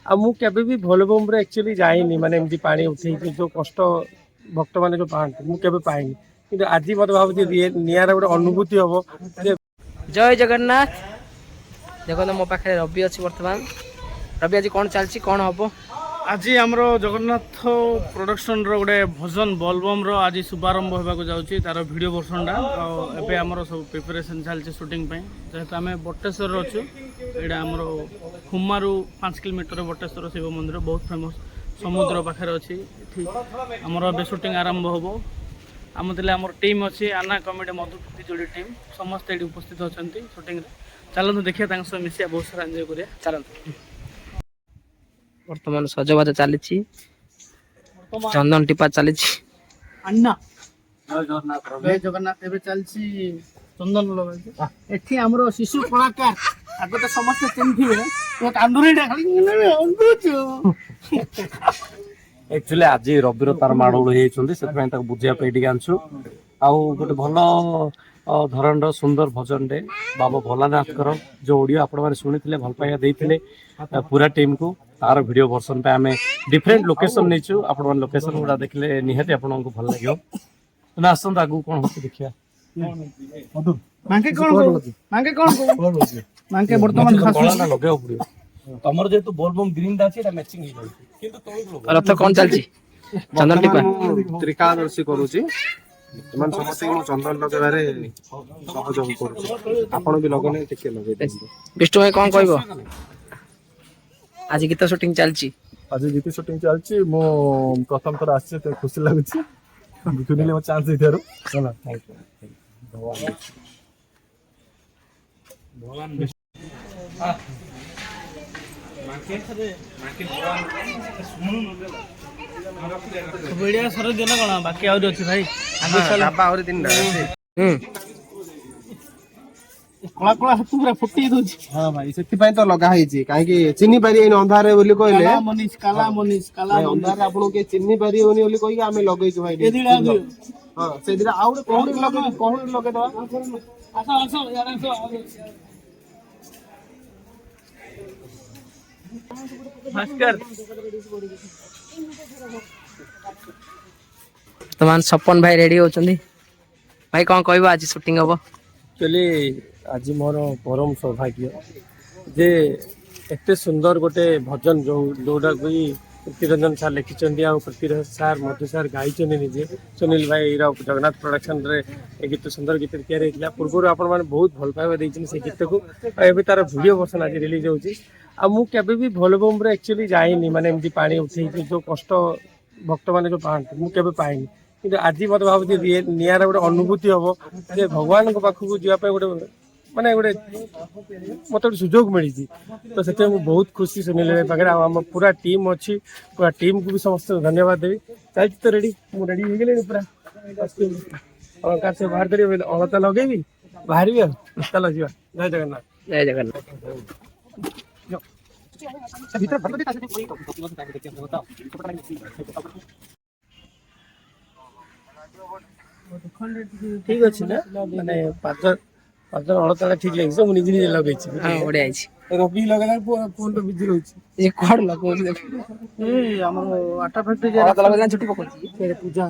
ମୁଁ କେବେ ବି ଭୋଲବମ୍ରେ ଆକ୍ଚୁଆଲି ଯାଇନି ମାନେ ଏମିତି ପାଣି ଉଠେଇକି ଯେଉଁ କଷ୍ଟ ଭକ୍ତମାନେ ଯେଉଁ ପାଆନ୍ତି ମୁଁ କେବେ ପାଇନି କିନ୍ତୁ ଆଜି ମୋତେ ଭାବୁଛି ନିଆରା ଗୋଟେ ଅନୁଭୂତି ହବ ଯେ ଜୟ ଜଗନ୍ନାଥ। ଦେଖନ୍ତୁ ମୋ ପାଖରେ ରବି ଅଛି ବର୍ତ୍ତମାନ। ରବି ଆଜି କ'ଣ ଚାଲିଛି କ'ଣ ହବ? आज आमर जगन्नाथ प्रोडक्शन रो गोटे भजन बोलबम रो आज शुभारंभ होगा जाऊँगी तार वीडियो वर्षनटा एवं आमर सब प्रिपेरेसन चलती शूटिंग जेहेतु आम बटेश्वर अच्छु यहाँ आमर हुमारू 5 किलोमीटर बटेश्वर शिव मंदिर बहुत फेमस समुद्र पाखे अच्छी आमर शूटिंग आरंभ हम आम आमर टीम अच्छी आना कमेडी मधुकृति जोड़ी टीम समस्ते ये उपस्थित अच्छा शूटिंग चलते देखिए सह मिसिया बहुत सारा एंजॉय करिया चलते। ବର୍ତ୍ତମାନ ସଜବାଜ ଚାଲିଛି, ଚନ୍ଦନ ଟିପା ଚାଲିଛି। अन्ना जय जगन्नाथ एबे चलछि चंदन लगे एठी हमरो शिशु कलाकार आगो तो समस्त चिन्थिबे तो कांदुरीडा खाली अंदुचो एक्चुअली आज रविर तार माड़ोल होती से बुझापी टे आनसु आउ गोटे भल धरण सुंदर भजन टे बाबा भोलानाथ जो ऑडियो आपण मैंने शुणी भल पाइबा देते पूरा टीम को तार वीडियो वर्सन पे आम डिफरेंट लोकेशन नहीं आपण लोकेशन गुड़ा देखले निहाती आपको भल लगे ना आसत आगू कौन हो देखिए लगे तमर जेतु बोलबम ग्रीन दाची एटा मैचिंग हो जाय किंतु तो रथ कौन चलची चंदन टिपा त्रिकादर्शी करूची मन समस्त को चंदन लगेबारे सहयोग करूची आपण भी लगने टिके लगे विष्णु भाई कौन कहबो आज गीत शूटिंग चलची आज गीत शूटिंग चलची मो प्रथम थर आछे ते खुशी लागुची सुनिले मो चांस देथारो चला थैंक यू भगवान बढ़िया सर दिन कौन बाकी आउरी अच्छी भाई कला कला हाथ पूरा फुटी दूची हां भाई सेति पय तो लगा हेची काहे कि चिन्नी पारी एन अंधारे बोली कहले काला मनीष काला अंधारे आपन के चिन्नी पारी ओनी बोली कहि आमे लगै छु भाई हां से दिरा आउरे कोहड़ी लगे दवा आसो यार आसो भास्कर वर्तमान सपन भाई रेडी होचंदी भाई कौन कहबो आज शूटिंग हबो एक्चुअली आज मोर परम सौभाग्य जे एते सुंदर गोटे भजन जोटा कोई कीर्तिरंजन सार लिखिं आ पृथ्वीराज सार मधु सार गाई निजे सुनील भाई जगन्नाथ प्रोडक्शन रे गीत सुंदर गीत या पूर्व आपण मैंने बहुत भल पाइबा से गीत को एवं तार वीडियो वर्सन आज रिलीज होची मुझे भी भोलबम्रे एक्चुअली जाइनी माने एमती पानी उठे जो कष्ट भक्त मैंने जो पाते मुझे पाइनी कि आज मत भावी निआरा गोटे अनुभूति हम जे भगवान पाखक जावाई गोटे माने गोटे मत गोटे सुजोग मिली तो से बहुत खुशी सुनील पाखे आम पूरा टीम अच्छी पूरा टीम को भी समस्त धन्यवाद देवी चाहिए तो रेडी मुझे रेडी हो गले पूरा अलंकार से बाहर करी अलता लगे बाहर चलो जी जय जगन्नाथ जय जगन्नाथ ठीक अच्छे ना माने पाँच अलता ठीक लगे मुझे निजे लगे बढ़िया रवि लगे फोन तो बिजी रही कौन लगो आटा फैक्ट्री छुट्टी पकड़ पूजा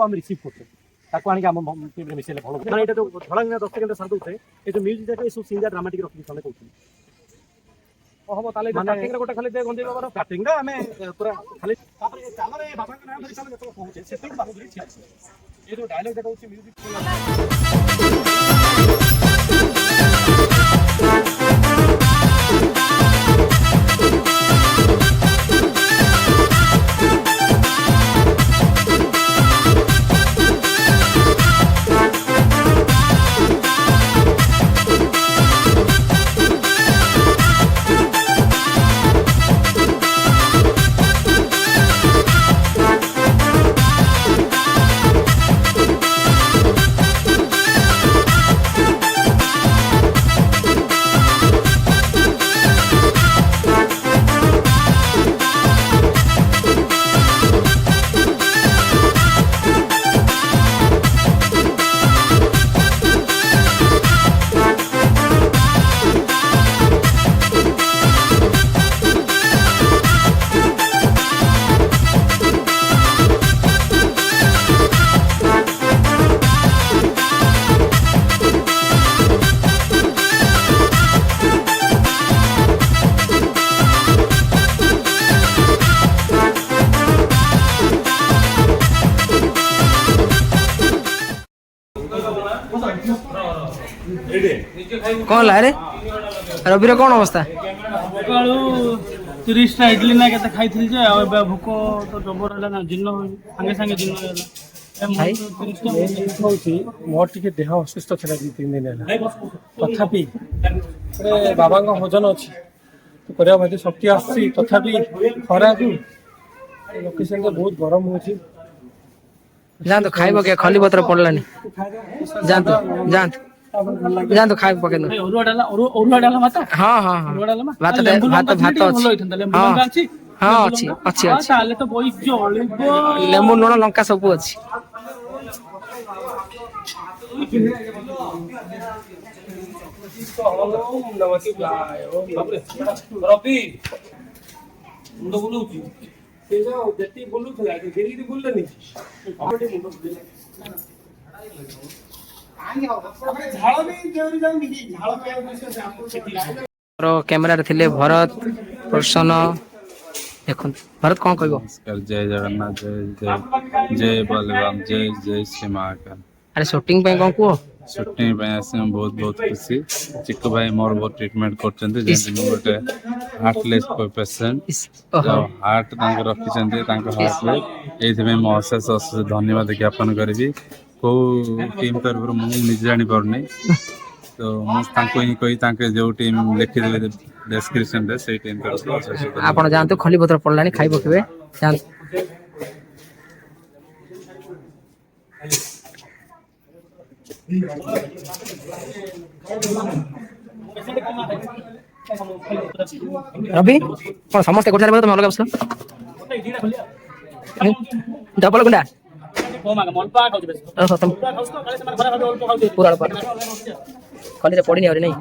ଆମେ ରିସିଭ୍ କରୁଛୁ ତାକୁ ଆଣିକି ଆମ ଟିମ୍ରେ ମିଶାଇଲେ ଭଲ କାରଣ ଏଇଟା ଯେଉଁ ଧଳାଙ୍ଗା 10 ସେକେଣ୍ଡ ସାର୍ ଦେଉଥାଏ ଏ ଯେଉଁ ମ୍ୟୁଜିକ୍ ଯାକ ଏସବୁ ସିନ୍ ଡ୍ରାମାଟିକ୍ ରଖିକି ସେମାନେ କହୁଛନ୍ତି ହବ ତାହେଲେ ଷ୍ଟାର୍ଟିଂରେ ଗୋଟେ ଖାଲି ଗଞ୍ଜେଇ ବାବାର ଷ୍ଟାର୍ଟିଂରେ ଆମେ ପୁରା ଖାଲି ତାପରେ ଚାଲରେ ବାବାଙ୍କ ନାଁ ଧରି ଚାଲ ଯେତେବେଳେ କହୁଛେ ସେତେବେଳେ ବାବୁ ଧରି ଠିଆ ଅଛି ଏ ଯେଉଁ ଡାଇଲଗ୍ ଯାକ ହେଉଛି ମ୍ୟୁଜିକ୍ କ'ଣ ହେଲା ରେ ରବିର କ'ଣ ଅବସ୍ଥା? ସକାଳୁ 30ଟା ଇଡଲି ନା କେତେ ଖାଇଥିଲି ଯେ ଆଉ ଏବେ ଭୋକ ତ ଜବର ହେଲା ନା ଜିନ୍ନ ସାଙ୍ଗେ ସାଙ୍ଗେ ଜିନ୍ନ ହେଲା ହଉଛି ମୋର ଟିକେ ଦେହ ଅସୁସ୍ଥ ଥିଲା 2-3 ଦିନ ହେଲା ତଥାପି ବାବାଙ୍କ ଭୋଜନ ଅଛି କରିବା ଭାଇ ଶକ୍ତି ଆସୁଛି ତଥାପି ଖରାକୁ ଲୋକେସନରେ ବହୁତ ଗରମ ହଉଛି ଯାଆନ୍ତୁ ଖାଇବ କିଏ ଖଲି ପତ୍ର ପଡ଼ିଲାନି ଯାଆନ୍ତୁ ଯାଆନ୍ତୁ ଯାଆନ୍ତୁ ଖାଇବ ପକେଇ ଅରୁଆ ଡାଲମା ତ ହଁ ହଁ ହଁ ଭାତ ଭାତ ଭାତ ଅଛି ହଁ ହଁ ଅଛି ଅଛି ଅଛି ତାହେଲେ ତ ବଇ ଜଳିବ ଲେମ୍ବୁ ଲୁଣ ଲଙ୍କା ସବୁ ଅଛି ରବି ମୁଣ୍ଡ ବୁଲଉଛି ସେ ଯୋଉ ଯେତିକି ବୁଲୁଥିଲା ଧୀରେ ବୁଲିଲେନି କ୍ୟାମେରାରେ ଥିଲେ ଭରତ ପ୍ରସନ୍ନ ଦେଖନ୍ତୁ ଭରତ କ'ଣ କହିବ? नमस्कार जय जगन्नाथ जय जय जय बलराम जय जय श्री महाकाल ଆରେ ସୁଟିଂ ପାଇଁ କ'ଣ କୁହ? सुटिंग पे आसे बहुत बहुत खुशी चिक्कू भाई मोर बहुत ट्रीटमेंट करछन्ते जेंति मो गोटे हार्टलेस पेशेंट जो हार्ट तांको रखिछन्ते तांको हार्ट रे एथि में मो अशेष अशेष धन्यवाद ज्ञापन करबी को टीम तरफ मु निज जानि परनै तो मु तांको ही कहि तांके जो टीम लिखि देबे डिस्क्रिप्शन रे से टीम तरफ ଆପଣ ଯାଆନ୍ତୁ ଖଲି ପତ୍ର ପଡ଼ିଲାଣି ଖାଇବ କେବେ ଯାଆନ୍ତୁ ରବି କ'ଣ ସମସ୍ତେ ଗୋଟେ ତମେ ଅଲଗା ବସିଲ ଡବଲ ଗୁଣ୍ଡା ପୁରା ଖଲିରେ ପଡ଼ିନି ଆହୁରି ନାଇଁ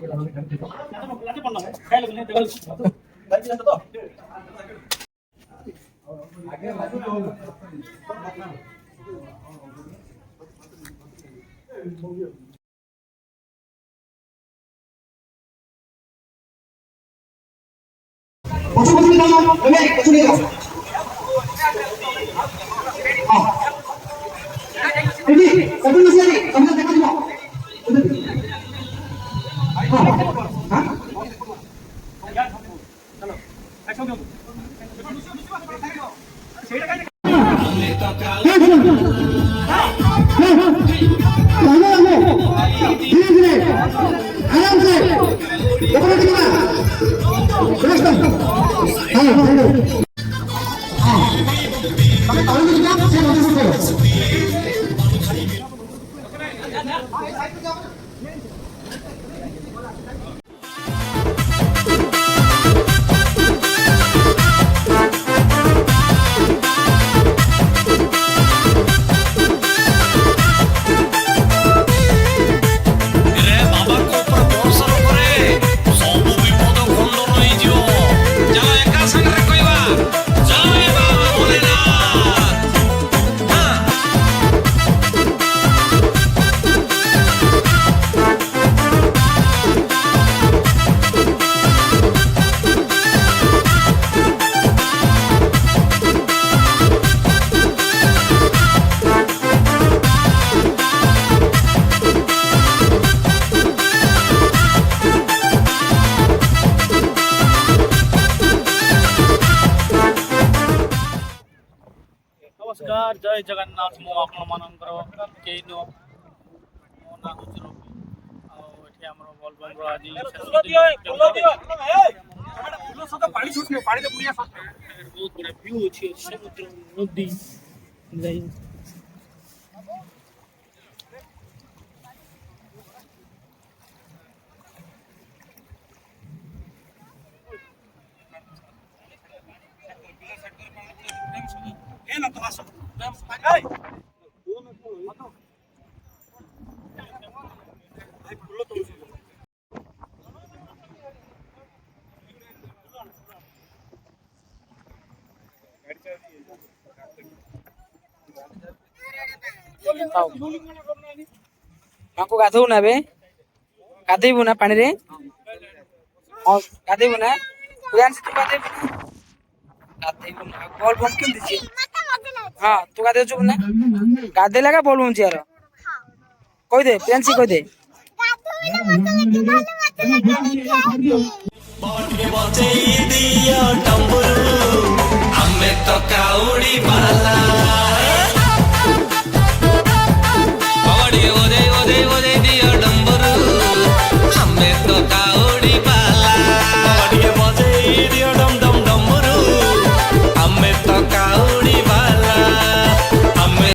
ଜୟ ଜଗନ୍ନାଥ। ମୁଁ ଆପଣମାନଙ୍କର କେହି ନୁହଁ, ମୋ ନାଁ ହେଉଛି ରବି। ଆଉ ଏଠି ଆମର ବୋଲବମ୍ର ଆଜି ଶେଷ ଦିନ। ବହୁତ ଗୁଡେ ଭିଉ ଅଛି, ସମୁଦ୍ର, ନଦୀ ଯାଇ ମାଙ୍କୁ ଗାଧଉ ନା ଏବେ? ଗାଧେଇବୁ ନା ପାଣିରେ? ହଁ ଗାଧେଇବୁ ନା? ପ୍ରିୟାଂଶୀ ତୁ ଗାଧେଇବୁ ନା? ଗାଧେଇବୁ ନା? ବଲ୍ ବମ୍ କେମିତି ଅଛି? ହଁ ତୁ ଗାଧେଇଛୁ ନା? ଗାଧେଇଲା କା ବଲ୍ ବମ୍ ଯିବାର କହିଦେ, ପ୍ରିୟାଂଶୀ କହିଦେ। ବଚେଇ ଦିଅ ଟମ୍ବୁରୁ ଆମେ ତ କାଉଡି ବାଲା।